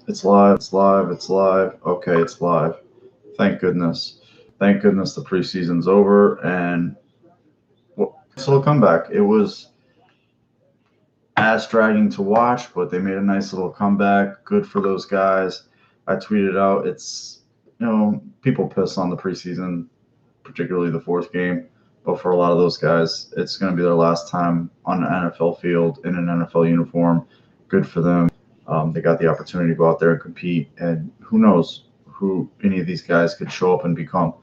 It's live. It's live. It's live. Okay, it's live. Thank goodness. Thank goodness the preseason's over and nice little comeback. It was ass dragging to watch, but they made a nice little comeback. Good for those guys. I tweeted out people piss on the preseason, particularly the fourth game, but for a lot of those guys, it's going to be their last time on an NFL field in an NFL uniform. Good for them. They got the opportunity to go out there and compete, and who knows who any of these guys could show up and become.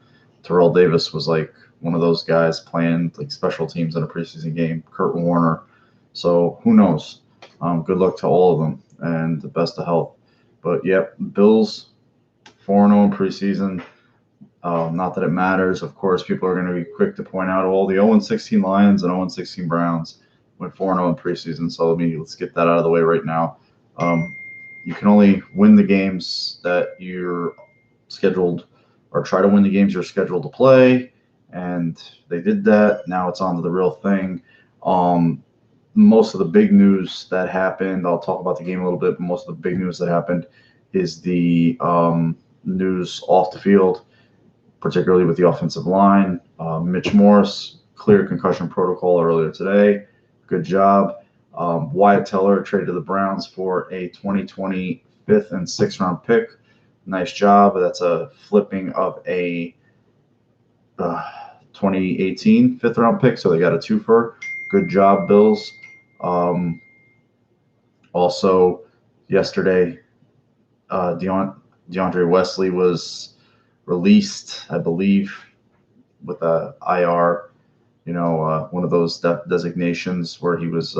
Terrell Davis was like one of those guys playing like special teams in a preseason game. Kurt Warner. So who knows? Good luck to all of them, and the best of health. But yep, Bills 4-0 in preseason. Not that it matters. Of course, people are going to be quick to point out all the 0-16 Lions and 0-16 Browns went 4-0 in preseason. So let's get that out of the way right now. You can only win the games that you're scheduled, or try to win the games you're scheduled to play, and they did that. Now it's on to the real thing. Most of the big news that happened, I'll talk about the game a little bit, but most of the big news that happened is the news off the field, particularly with the offensive line. Mitch Morse cleared concussion protocol earlier today. Good job. Wyatt Teller traded to the Browns for a 2020 5th and 6th round pick. Nice job. That's a flipping of a 2018 5th round pick, so they got a twofer. Good job, Bills. Also, yesterday, DeAndre Wesley was released, I believe, with a IR. One of those designations where he was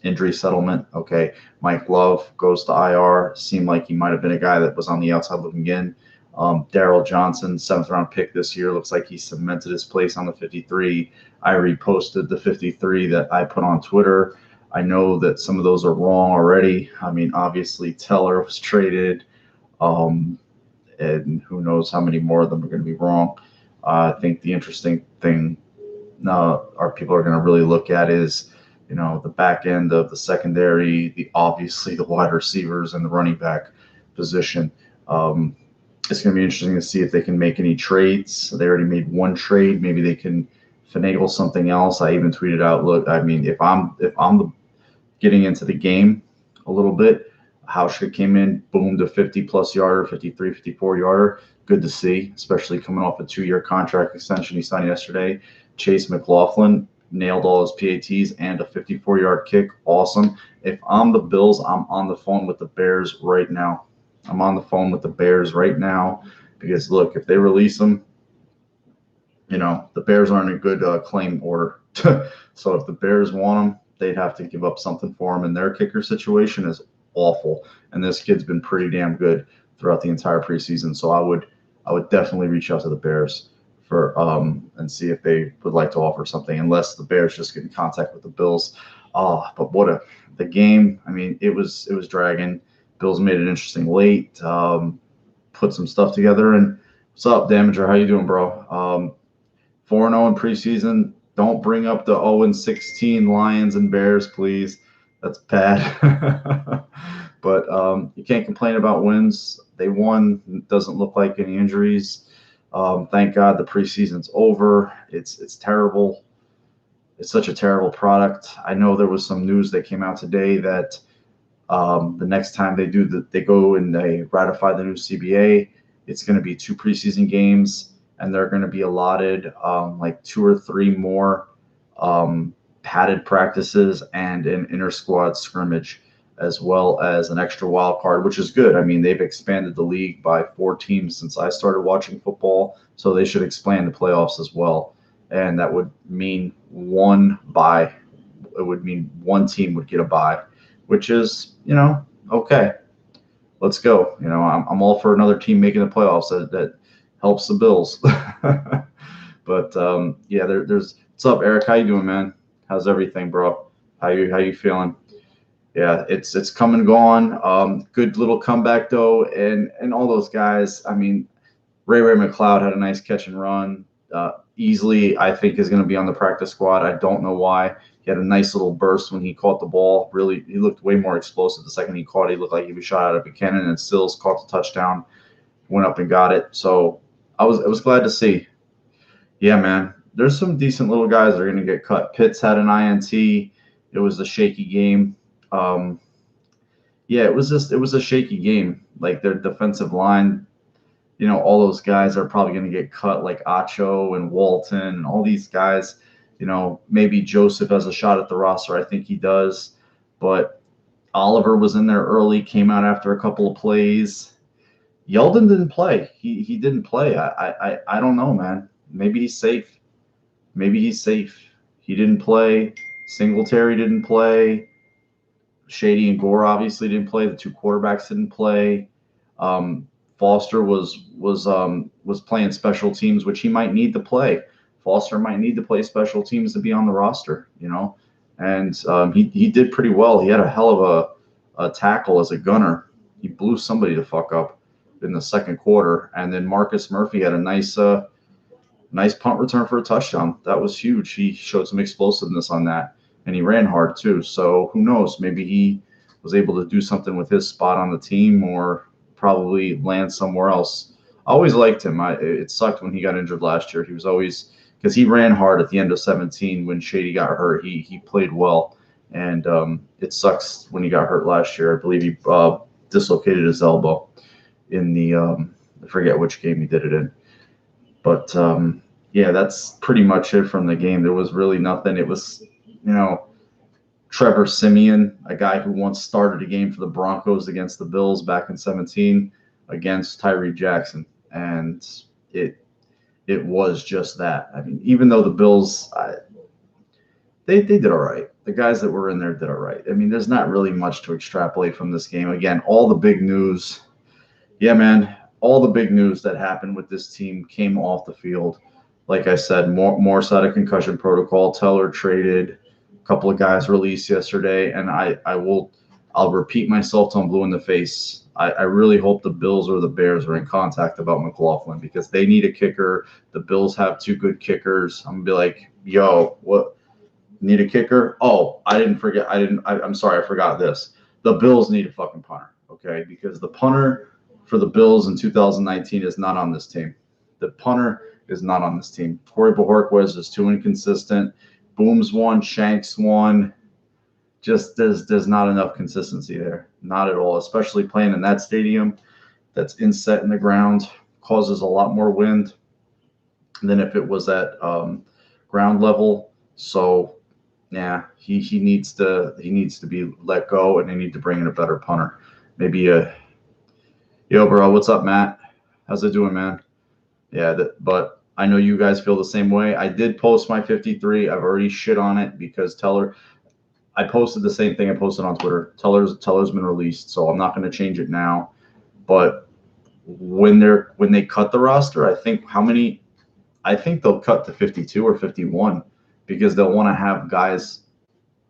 injury settlement. Okay, Mike Love goes to IR. Seemed like he might have been a guy that was on the outside looking in. Darryl Johnson, 7th round pick this year, looks like he cemented his place on the 53. I reposted the 53 that I put on Twitter. I know that some of those are wrong already. I mean, obviously Teller was traded, and who knows how many more of them are going to be wrong. I think the interesting thing our people are going to really look at is, the back end of the secondary, obviously the wide receivers and the running back position. It's going to be interesting to see if they can make any trades. They already made one trade. Maybe they can finagle something else. I even tweeted out, look, I mean, if I'm getting into the game a little bit, Hauschka came in, boomed a 50-plus yarder, 53, 54-yarder. Good to see, especially coming off a 2-year contract extension he signed yesterday. Chase McLaughlin nailed all his PATs and a 54-yard kick. Awesome. If I'm the Bills, I'm on the phone with the Bears right now. Because, look, if they release him, the Bears aren't in a good claim order. So if the Bears want him, they'd have to give up something for him. And their kicker situation is awful. And this kid's been pretty damn good throughout the entire preseason. So I would definitely reach out to the Bears and see if they would like to offer something, unless the Bears just get in contact with the Bills. But the game, I mean, it was dragging. Bills made it interesting late, put some stuff together. And what's up, Damager? How you doing, bro? 4-0 in preseason. Don't bring up the 0-16 Lions and Bears, please. That's bad. But you can't complain about wins. They won. It doesn't look like any injuries. Thank God the preseason's over. It's terrible. It's such a terrible product. I know there was some news that came out today that the next time they go and they ratify the new CBA, it's going to be 2 preseason games, and they're going to be allotted like 2 or 3 more padded practices and an inter-squad scrimmage, as well as an extra wild card, which is good. I mean, they've expanded the league by 4 teams since I started watching football, so they should expand the playoffs as well. And that would mean 1 bye. It would mean 1 team would get a bye, which is, okay. Let's go. I'm all for another team making the playoffs. That helps the Bills. But yeah, there's. What's up, Eric? How you doing, man? How's everything, bro? How you feeling? Yeah, it's come and gone. Good little comeback though, and all those guys. I mean, Ray McLeod had a nice catch and run. Easily, I think, is going to be on the practice squad. I don't know why. He had a nice little burst when he caught the ball. Really, he looked way more explosive. The second he caught it, he looked like he was shot out of a cannon, and Stills caught the touchdown, went up and got it. So I was glad to see. Yeah, man. There's some decent little guys that are going to get cut. Pitts had an INT. It was a shaky game. Yeah, it was a shaky game. Like their defensive line, all those guys are probably going to get cut, like Acho and Walton and all these guys. Maybe Joseph has a shot at the roster. I think he does. But Oliver was in there early, came out after a couple of plays. Yeldon didn't play. He didn't play. I don't know, man. Maybe he's safe. He didn't play. Singletary didn't play. Shady and Gore obviously didn't play. The two quarterbacks didn't play. Foster was playing special teams, which he might need to play. Foster might need to play special teams to be on the roster, and he did pretty well. He had a hell of a tackle as a gunner. He blew somebody the fuck up in the second quarter, and then Marcus Murphy had a nice punt return for a touchdown. That was huge. He showed some explosiveness on that, and he ran hard too. So who knows? Maybe he was able to do something with his spot on the team, or probably land somewhere else. I always liked him. It sucked when he got injured last year. He was always, because he ran hard at the end of 17 when Shady got hurt. He played well, and it sucks when he got hurt last year. I believe he dislocated his elbow in the I forget which game he did it in. But yeah, that's pretty much it from the game. There was really nothing. It was, Trevor Siemian, a guy who once started a game for the Broncos against the Bills back in 17 against Tyree Jackson. And it was just that. I mean, even though the Bills, they did all right. The guys that were in there did all right. I mean, there's not really much to extrapolate from this game. Again, all the big news. Yeah, man, all the big news that happened with this team came off the field. Like I said, Morse out of concussion protocol. Teller traded. A couple of guys released yesterday, and I'll repeat myself till I'm blue in the face. I really hope the Bills or the Bears are in contact about McLaughlin, because they need a kicker. The Bills have two good kickers. I'm gonna be like, yo, what? Need a kicker? Oh, I'm sorry, I forgot this. The Bills need a fucking punter, okay? Because the punter for the Bills in 2019 is not on this team. The punter is not on this team. Corey Bojorquez is too inconsistent. Booms one, Shanks one. Just there's not enough consistency there. Not at all, especially playing in that stadium that's inset in the ground, causes a lot more wind than if it was at ground level. So yeah, he needs to be let go, and they need to bring in a better punter. Maybe yo, bro, what's up, Matt? How's it doing, man? Yeah, but I know you guys feel the same way. I did post my 53. I've already shit on it because Teller. I posted the same thing I posted on Twitter. Teller's been released, so I'm not going to change it now. But when they cut the roster, I think they'll cut to 52 or 51, because they'll want to have guys.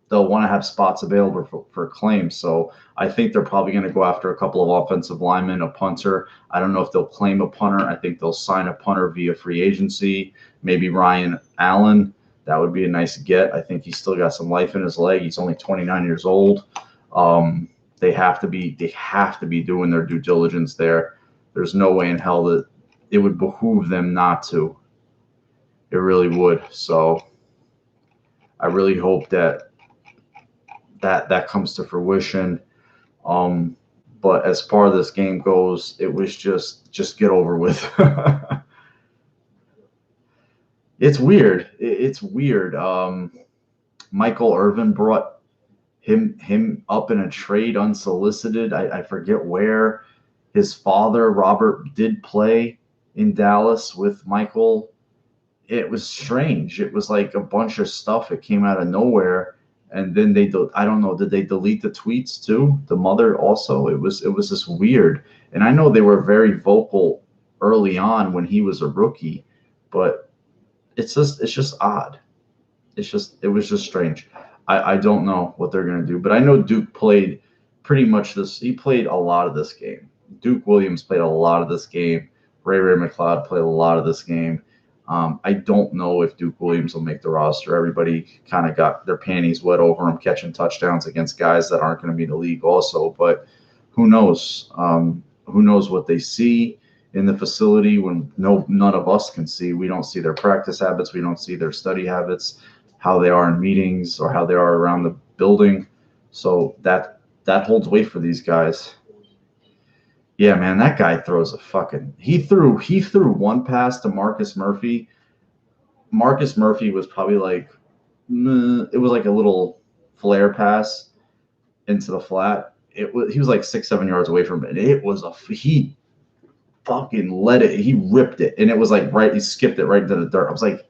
They'll want to have spots available for claims. So I think they're probably going to go after a couple of offensive linemen, a punter. I don't know if they'll claim a punter. I think they'll sign a punter via free agency. Maybe Ryan Allen. That would be a nice get. I think he's still got some life in his leg. He's only 29 years old. They have to be doing their due diligence there. There's no way in hell that it would behoove them not to. It really would. So I really hope that comes to fruition. But as far as this game goes, it was just get over with. It's weird. It's weird. Michael Irvin brought him up in a trade unsolicited. I forget where. His father, Robert, did play in Dallas with Michael. It was strange. It was like a bunch of stuff that came out of nowhere. And then I don't know, did they delete the tweets too? The mother also? It was just weird. And I know they were very vocal early on when he was a rookie, but it's just odd. It was just strange. I don't know what they're gonna do, but I know Duke played pretty much this. He played a lot of this game. Duke Williams played a lot of this game. Ray McLeod played a lot of this game. I don't know if Duke Williams will make the roster. Everybody kind of got their panties wet over him catching touchdowns against guys that aren't going to be in the league also. But who knows? Who knows what they see in the facility when none of us can see. We don't see their practice habits. We don't see their study habits, how they are in meetings or how they are around the building. So that holds weight for these guys. Yeah, man, that guy throws a fucking – he threw one pass to Marcus Murphy. Marcus Murphy was probably like it was like a little flare pass into the flat. He was like 6-7 yards away from it. It was he fucking let it. He ripped it, and it was like he skipped it right into the dirt. I was like,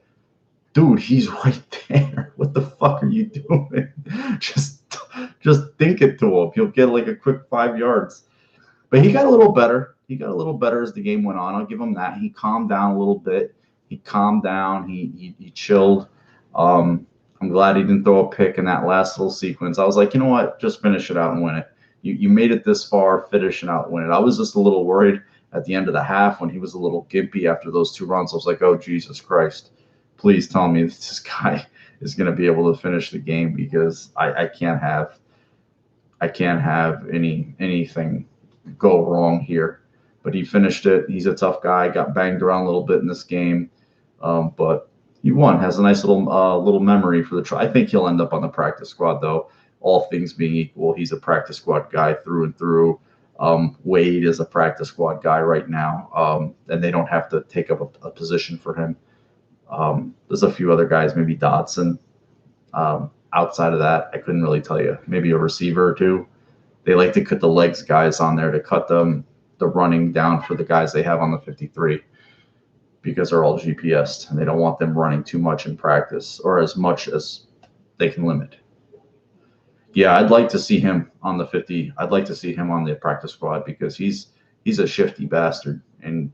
dude, he's right there. What the fuck are you doing? Just think it to him. He'll get like a quick 5 yards. But he got a little better. He got a little better as the game went on. I'll give him that. He calmed down a little bit. He calmed down. He chilled. I'm glad he didn't throw a pick in that last little sequence. I was like, you know what? Just finish it out and win it. You made it this far. Finish it out and win it. I was just a little worried at the end of the half when he was a little gimpy after those 2 runs. I was like, oh, Jesus Christ. Please tell me this guy is going to be able to finish the game because I can't have anything go wrong here. But he finished it. He's a tough guy. Got banged around a little bit in this game, but he won. Has a nice little memory for the try. I think he'll end up on the practice squad, though. All things being equal, he's a practice squad guy through and through. Wade is a practice squad guy right now, and they don't have to take up a position for him. There's a few other guys, maybe Dotson. Outside of that, I couldn't really tell you. Maybe a receiver or two. They like to cut the legs guys on there to cut the running down for the guys they have on the 53 because they're all GPSed and they don't want them running too much in practice or as much as they can limit. Yeah, I'd like to see him on the 50. I'd like to see him on the practice squad because he's a shifty bastard. And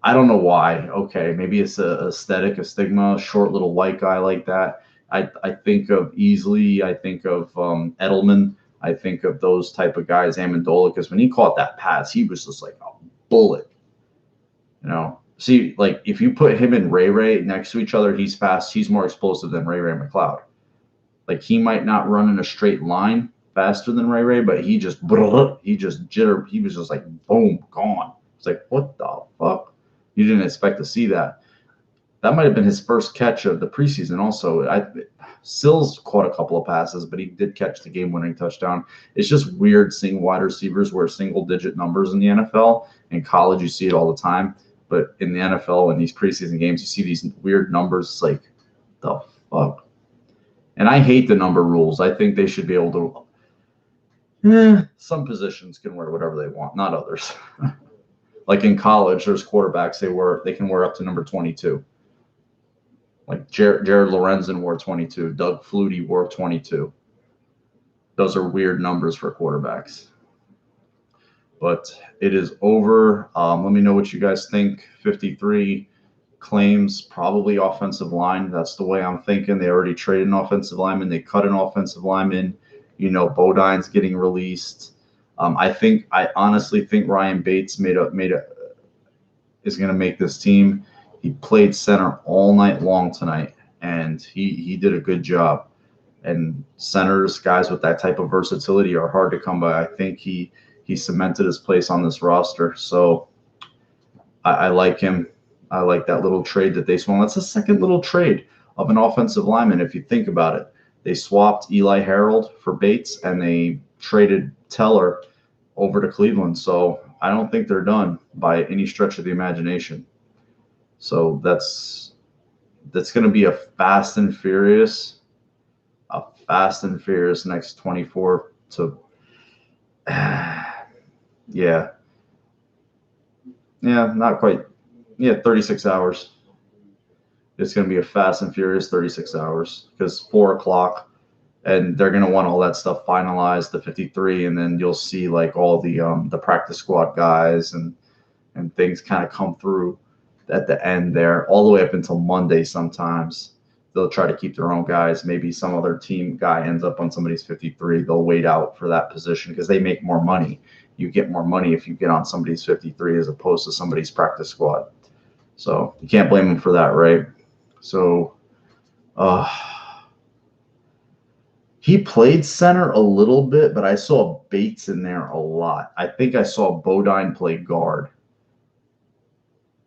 I don't know why. Okay, maybe it's a stigma, short little white guy like that. I think of Beasley. I think of Edelman. I think of those type of guys, Amendola, because when he caught that pass, he was just like a bullet. See, like if you put him and Ray next to each other, he's fast. He's more explosive than Ray McLeod. Like he might not run in a straight line faster than Ray, but he just jittered. He was just like boom, gone. It's like what the fuck? You didn't expect to see that. That might have been his first catch of the preseason. Also, Sills caught a couple of passes, but he did catch the game-winning touchdown. It's just weird seeing wide receivers wear single-digit numbers in the NFL. In college, you see it all the time, but in the NFL, in these preseason games, you see these weird numbers. It's like, the fuck? And I hate the number rules. I think they should be able to. Some positions can wear whatever they want, not others. Like in college, there's quarterbacks they can wear up to number 22. Like Jared Lorenzen wore 22. Doug Flutie wore 22. Those are weird numbers for quarterbacks. But it is over. Let me know what you guys think. 53 claims, probably offensive line. That's the way I'm thinking. They already traded an offensive lineman. They cut an offensive lineman. Bodine's getting released. I honestly think Ryan Bates is going to make this team. He played center all night long tonight, and he did a good job. And centers, guys with that type of versatility, are hard to come by. I think he cemented his place on this roster. So I like him. I like that little trade that they swung. That's the second little trade of an offensive lineman, if you think about it. They swapped Eli Harold for Bates, and they traded Teller over to Cleveland. So I don't think they're done by any stretch of the imagination. So that's going to be a fast and furious next 24 to not quite 36 hours. It's going to be a fast and furious 36 hours because 4 o'clock, and they're going to want all that stuff finalized, the 53, and then you'll see like all the practice squad guys and things kind of come through at the end there, all the way up until Monday. Sometimes they'll try to keep their own guys. Maybe some other team guy ends up on somebody's 53. They'll wait out for that position because they make more money. You get more money if you get on somebody's 53 as opposed to somebody's practice squad. So you can't blame him for that, right? So he played center a little bit, but I saw Bates in there a lot. I think I saw Bodine play guard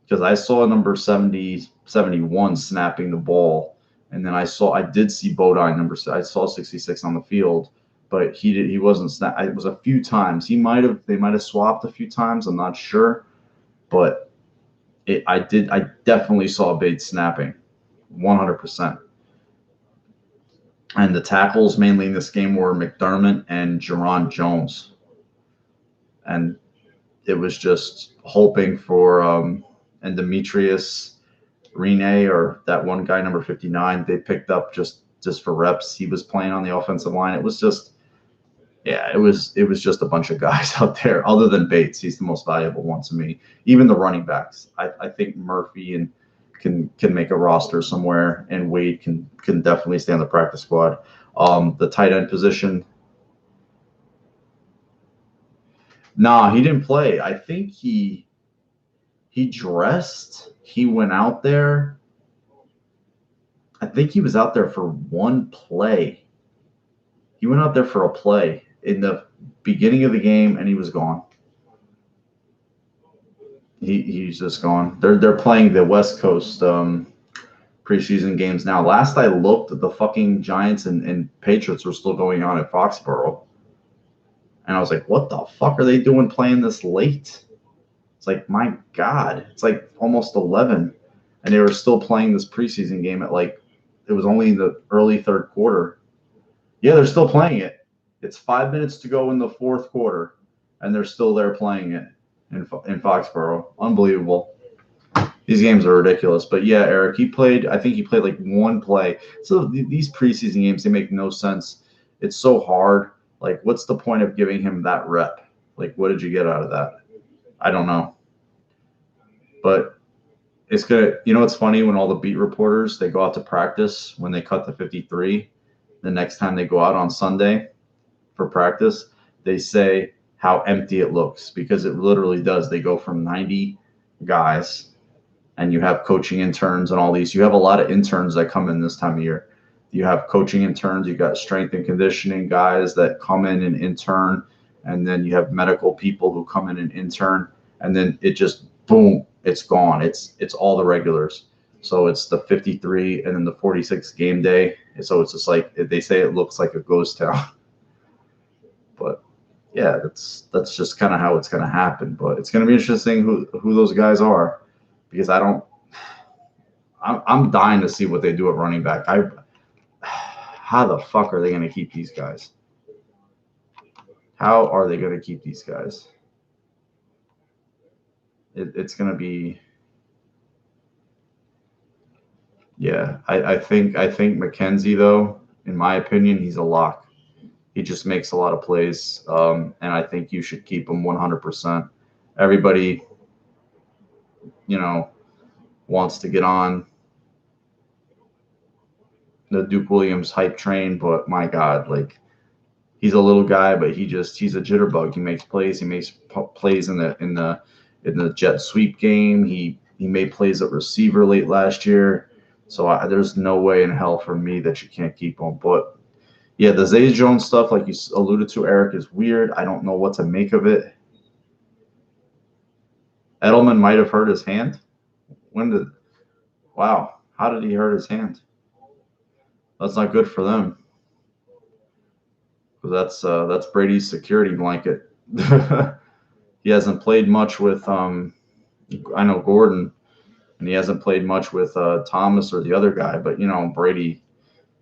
because I saw number 70, 71 snapping the ball. And then I did see Bodine I saw 66 on the field, but he wasn't snap. It was a few times. They might have swapped a few times. I'm not sure, but I definitely saw Bates snapping 100%. And the tackles mainly in this game were McDermott and Jerron Jones. And it was just hoping for and Demetrius Rene, or that one guy, number 59, they picked up just for reps. He was playing on the offensive line. It was just, yeah, it was just a bunch of guys out there. Other than Bates, he's the most valuable one to me. Even the running backs, I think Murphy and can make a roster somewhere, and Wade can definitely stay on the practice squad. The tight end position, nah, he didn't play. I think he dressed. He went out there. I think he was out there for one play. He went out there for a play in the beginning of the game, and he was gone. He's just gone. They're playing the West Coast preseason games now. Last I looked, the fucking Giants and Patriots were still going on at Foxborough. And I was like, what the fuck are they doing playing this late? It's like, my God, it's like almost 11. And they were still playing this preseason game at it was only the early third quarter. Yeah, they're still playing it. It's 5 minutes to go in the fourth quarter, and they're still there playing it in Foxborough. Unbelievable. These games are ridiculous. But yeah, Eric, I think he played like one play. So these preseason games, they make no sense. It's so hard. Like, what's the point of giving him that rep? Like, what did you get out of that? I don't know. But it's going to, it's funny when all the beat reporters, they go out to practice when they cut the 53. The next time they go out on Sunday for practice, they say how empty it looks, because it literally does. They go from 90 guys, and you have coaching interns and all these. You have a lot of interns that come in this time of year. You have coaching interns. You got strength and conditioning guys that come in and intern, and then you have medical people who come in and intern, and then it just boom, it's gone. It's all the regulars. So it's the 53 and then the 46 game day. So it's just like they say it looks like a ghost town. But yeah, that's just kind of how it's going to happen. But it's going to be interesting who those guys are, because I'm dying to see what they do at running back. How the fuck are they going to keep these guys? How are they going to keep these guys? It's going to be. Yeah, I think McKenzie, though, in my opinion, he's a lock. He just makes a lot of plays, and I think you should keep him 100%. Everybody, wants to get on the Duke Williams hype train, but my God, he's a little guy, but he's a jitterbug. He makes plays. He makes plays in the jet sweep game. He made plays at receiver late last year. So there's no way in hell for me that you can't keep him. But yeah, the Zay Jones stuff, like you alluded to, Eric, is weird. I don't know what to make of it. Edelman might have hurt his hand. Wow, how did he hurt his hand? That's not good for them. That's Brady's security blanket. He hasn't played much with I know Gordon, and he hasn't played much with Thomas or the other guy, but Brady,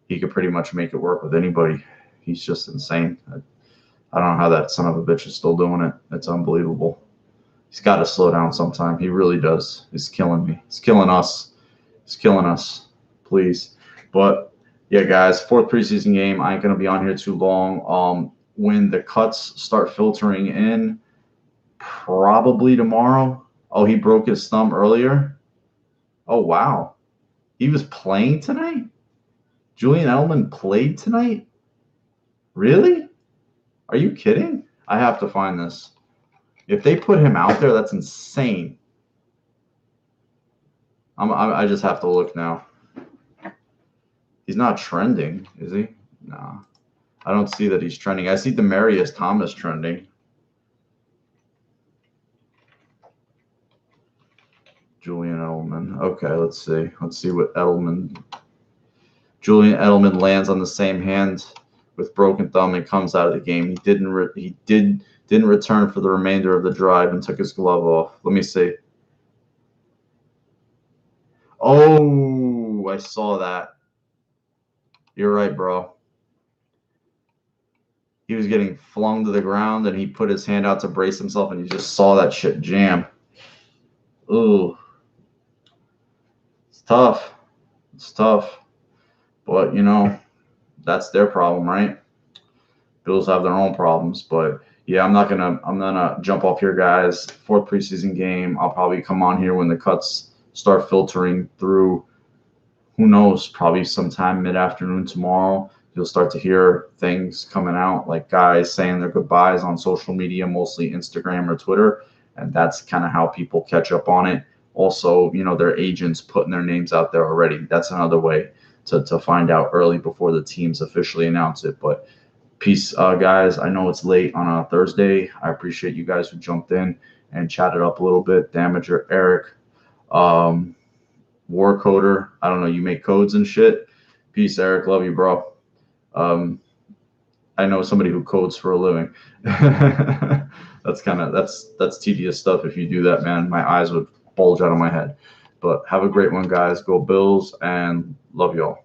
he could pretty much make it work with anybody. He's just insane. I don't know how that son of a bitch is still doing it. It's unbelievable. He's got to slow down sometime. He really does. He's killing me. He's killing us. He's killing us. Please. But yeah, guys, fourth preseason game. I ain't gonna be on here too long. When the cuts start filtering in, probably tomorrow. Oh, he broke his thumb earlier. Oh wow, he was playing tonight. Julian Edelman played tonight. Really? Are you kidding? I have to find this. If they put him out there, that's insane. I just have to look now. He's not trending, is he? No. I don't see that he's trending. I see Demaryius Thomas trending. Julian Edelman. Okay, let's see. Let's see what Edelman. Julian Edelman lands on the same hand with broken thumb and comes out of the game. He didn't return for the remainder of the drive and took his glove off. Let me see. Oh, I saw that. You're right, bro. He was getting flung to the ground, and he put his hand out to brace himself, and you just saw that shit jam. Ooh. It's tough. It's tough. But, you know, that's their problem, right? Bills have their own problems. But, yeah, I'm gonna jump off here, guys. 4th preseason game. I'll probably come on here when the cuts start filtering through. Who knows? Probably sometime mid-afternoon tomorrow. You'll start to hear things coming out, like guys saying their goodbyes on social media, mostly Instagram or Twitter, and that's kind of how people catch up on it. Also, you know, their agents putting their names out there already. That's another way to find out early before the teams officially announce it. But peace, guys. I know it's late on a Thursday. I appreciate you guys who jumped in and chatted up a little bit. Damager, Eric, War Coder. I don't know. You make codes and shit. Peace, Eric. Love you, bro. I know somebody who codes for a living. That's tedious stuff. If you do that, man, my eyes would bulge out of my head. But have a great one, guys. Go Bills, and love y'all.